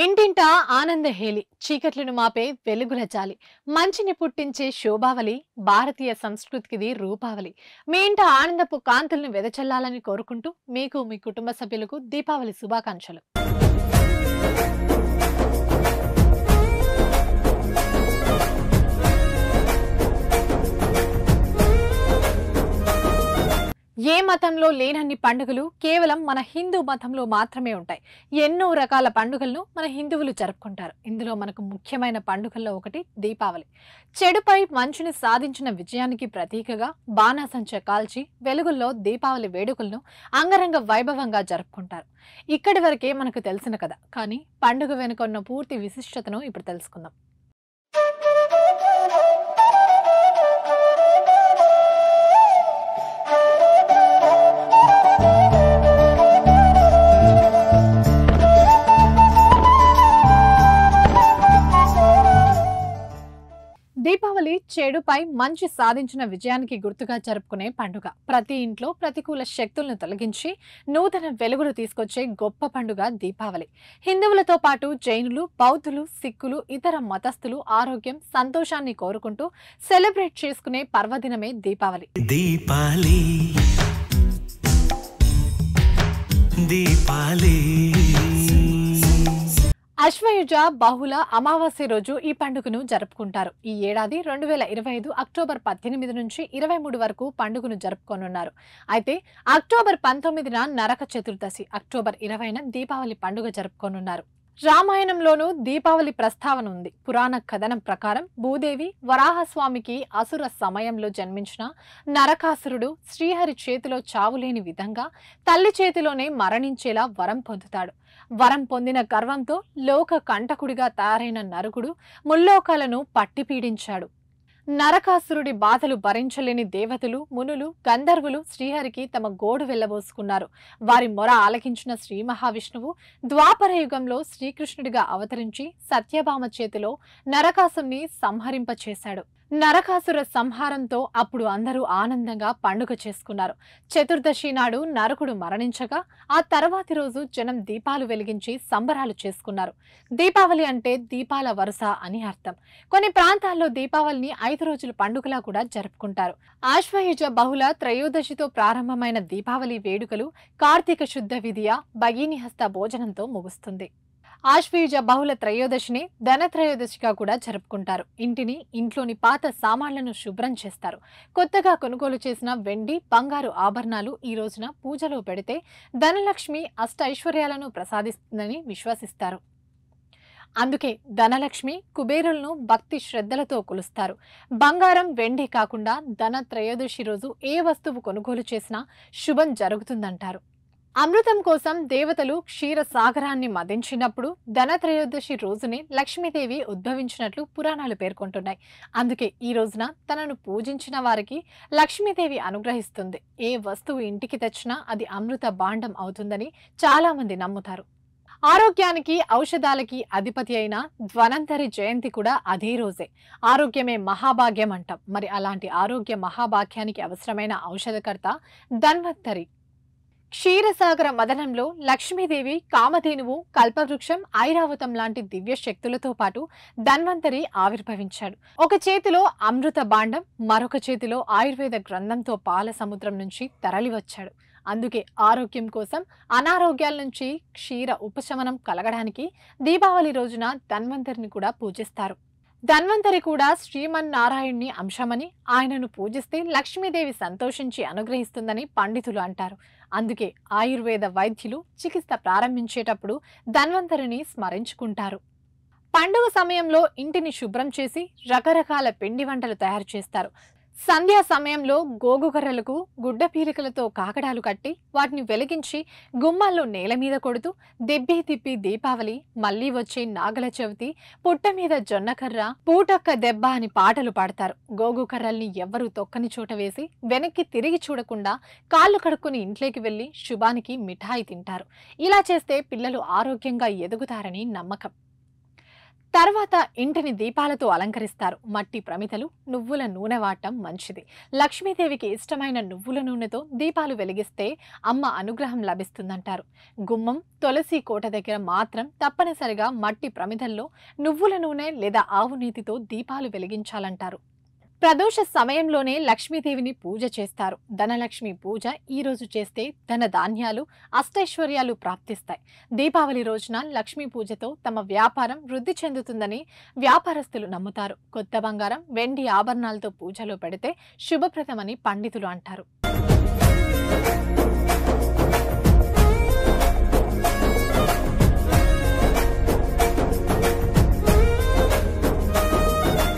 ఇంటింటా ఆనందహేళి చీకట్లను మాపే వెలుగుల జాలి మంచిని పుట్టించే శోభావళి భారతీయ సంస్కృతికిది రూపావళి. మీ ఇంట ఆనందపు కాంతులను వెదచల్లాలని కోరుకుంటూ మీకు మీ కుటుంబ సభ్యులకు దీపావళి శుభాకాంక్షలు. ఏ మతంలో లేనన్ని పండుగలు కేవలం మన హిందూ మతంలో మాత్రమే ఉంటాయి. ఎన్నో రకాల పండుగలను మన హిందువులు జరుపుకుంటారు. ఇందులో మనకు ముఖ్యమైన పండుగల్లో ఒకటి దీపావళి. చెడుపై మంచుని సాధించిన విజయానికి ప్రతీకగా బాణాసంచ కాల్చి వెలుగుల్లో దీపావళి వేడుకలను అంగరంగ వైభవంగా జరుపుకుంటారు. ఇక్కడి వరకే మనకు తెలిసిన కథ, కానీ పండుగ వెనుక ఉన్న పూర్తి విశిష్టతను ఇప్పుడు తెలుసుకుందాం. దీపావళి చెడుపై మంచి సాధించిన విజయానికి గుర్తుగా జరుపుకునే పండుగ. ప్రతి ఇంట్లో ప్రతికూల శక్తులను తొలగించి నూతన వెలుగులు తీసుకొచ్చే గొప్ప పండుగ దీపావళి. హిందువులతో పాటు జైనులు, బౌద్ధులు, సిక్కులు, ఇతర మతస్థులు ఆరోగ్యం, సంతోషాన్ని కోరుకుంటూ సెలబ్రేట్ చేసుకునే పర్వదినమే దీపావళి. దీపావళి దీపావళి అశ్వయుజ బహుళ అమావాస్య రోజు ఈ పండుగను జరుపుకుంటారు. ఈ ఏడాది 2025 అక్టోబర్ 18 నుంచి 23 వరకు పండుగను జరుపుకోనున్నారు. అయితే అక్టోబర్ 19న నరక చతుర్దశి, అక్టోబర్ 20న దీపావళి పండుగ జరుపుకోనున్నారు. రామాయణంలోనూ దీపావళి ప్రస్తావన ఉంది. పురాణ కథనం ప్రకారం భూదేవి వరాహస్వామికి అసుర సమయంలో జన్మించిన నరకాసురుడు శ్రీహరి చేతిలో చావులేని విధంగా తల్లి చేతిలోనే మరణించేలా వరం పొందుతాడు. వరం పొందిన గర్వంతో లోక కంటకుడిగా తయారైన నరకుడు ముల్లోకాలను పట్టి పీడించాడు. నరకాసురుడి బాధలు భరించలేని దేవతలు, మునులు, గంధర్వులు శ్రీహరికి తమ గోడు వెళ్లబోసుకున్నారు. వారి మొర ఆలకించిన శ్రీ మహావిష్ణువు ద్వాపర యుగంలో శ్రీకృష్ణుడిగా అవతరించి సత్యభామ చేతిలో నరకాసుని సంహరింపచేశాడు. నరకాసుర సంహారంతో అప్పుడు అందరూ ఆనందంగా పండుగ చేసుకున్నారు. చతుర్దశి నాడు నరకుడు మరణించగా ఆ తర్వాతి రోజు జనం దీపాలు వెలిగించి సంబరాలు చేసుకున్నారు. దీపావళి అంటే దీపాల వరుస అని అర్థం. కొన్ని ప్రాంతాల్లో దీపావళిని 5 రోజుల పండుగలా కూడా జరుపుకుంటారు. ఆశ్వయుజ బహుళ త్రయోదశితో ప్రారంభమైన దీపావళి వేడుకలు కార్తీక శుద్ధ విధియ భగినిహస్త భోజనంతో ముగుస్తుంది. ఆశ్వయుజ బహుళ త్రయోదశిని ధనత్రయోదశిగా కూడా జరుపుకుంటారు. ఇంట్లోని పాత సామాన్లను శుభ్రం చేస్తారు. కొత్తగా కొనుగోలు చేసిన వెండి, బంగారు ఆభరణాలు ఈ రోజున పూజలో పెడితే ధనలక్ష్మి అష్ట ఐశ్వర్యాలను ప్రసాదిస్తుందని విశ్వసిస్తారు. అందుకే ధనలక్ష్మి, కుబేరులను భక్తి శ్రద్ధలతో కొలుస్తారు. బంగారం, వెండి కాకుండా ధన త్రయోదశి రోజు ఏ వస్తువు కొనుగోలు చేసినా శుభం జరుగుతుందంటారు. అమృతం కోసం దేవతలు క్షీర సాగరాన్ని మదించినప్పుడు ధనత్రయోదశి రోజునే లక్ష్మీదేవి ఉద్భవించినట్లు పురాణాలు పేర్కొంటున్నాయి. అందుకే ఈ రోజున తనను పూజించిన వారికి లక్ష్మీదేవి అనుగ్రహిస్తుంది. ఏ వస్తువు ఇంటికి తెచ్చినా అది అమృత భాండం అవుతుందని చాలా మంది నమ్ముతారు. ఆరోగ్యానికి, ఔషధాలకి అధిపతి అయిన ధ్వనంతరి జయంతి కూడా అదే రోజే. ఆరోగ్యమే మహాభాగ్యం అంటాం. మరి అలాంటి ఆరోగ్య మహాభాగ్యానికి అవసరమైన ఔషధకర్త ధన్వంతరి. క్షీరసాగర మదనంలో లక్ష్మీదేవి, కామధేనువు, కల్పవృక్షం, ఐరావతం లాంటి దివ్య శక్తులతో పాటు ధన్వంతరి ఆవిర్భవించాడు. ఒక చేతిలో అమృత భాండం, మరొక చేతిలో ఆయుర్వేద గ్రంథంతో పాల సముద్రం నుంచి తరలివచ్చాడు. అందుకే ఆరోగ్యం కోసం, అనారోగ్యాల నుంచి క్షీర ఉపశమనం కలగడానికి దీపావళి రోజున ధన్వంతరిని కూడా పూజిస్తారు. ధన్వంతరి కూడా శ్రీమన్నారాయణుని అంశమని, ఆయనను పూజిస్తే లక్ష్మీదేవి సంతోషించి అనుగ్రహిస్తుందని పండితులు అంటారు. అందుకే ఆయుర్వేద వైద్యులు చికిత్స ప్రారంభించేటప్పుడు ధన్వంతరిని స్మరించుకుంటారు. పండుగ సమయంలో ఇంటిని శుభ్రం చేసి రకరకాల పిండి వంటలు తయారు చేస్తారు. సంధ్యా సమయంలో గోగుకర్రలకు గుడ్డ పీలికలతో కాకడాలు కట్టి వాటిని వెలిగించి గుమ్మాల్లో నేల మీద కొడుతూ దెబ్బి తిప్పి దీపావళి, మళ్లీ వచ్చే నాగల చవితి, పుట్ట మీద జొన్నకర్ర, పూటొక్క దెబ్బ అని పాటలు పాడతారు. గోగుకర్రల్ని ఎవ్వరూ తొక్కని చోట వేసి వెనక్కి తిరిగి చూడకుండా కాళ్ళు కడుక్కుని ఇంట్లోకి వెళ్లి శుభానికి మిఠాయి తింటారు. ఇలా చేస్తే పిల్లలు ఆరోగ్యంగా ఎదుగుతారని నమ్మకం. తర్వాత ఇంటిని దీపాలతో అలంకరిస్తారు. మట్టి ప్రమిదలు, నువ్వుల నూనె వాడటం మంచిది. లక్ష్మీదేవికి ఇష్టమైన నువ్వుల నూనెతో దీపాలు వెలిగిస్తే అమ్మ అనుగ్రహం లభిస్తుందంటారు. గుమ్మం, తులసి కోట దగ్గర మాత్రం తప్పనిసరిగా మట్టి ప్రమిదల్లో నువ్వుల నూనె లేదా ఆవు నీతితో దీపాలు వెలిగించాలంటారు. ప్రదోష సమయంలోనే లక్ష్మీదేవిని పూజ చేస్తారు. ధనలక్ష్మి పూజ ఈ రోజు చేస్తే ధన ధాన్యాలు, అష్టైశ్వర్యాలు ప్రాప్తిస్తాయి. దీపావళి రోజున లక్ష్మీ పూజతో తమ వ్యాపారం వృద్ధి చెందుతుందని వ్యాపారస్తులు నమ్ముతారు. కొత్త బంగారం, వెండి ఆభరణాలతో పూజలో పెడితే శుభప్రదమని పండితులు అంటారు.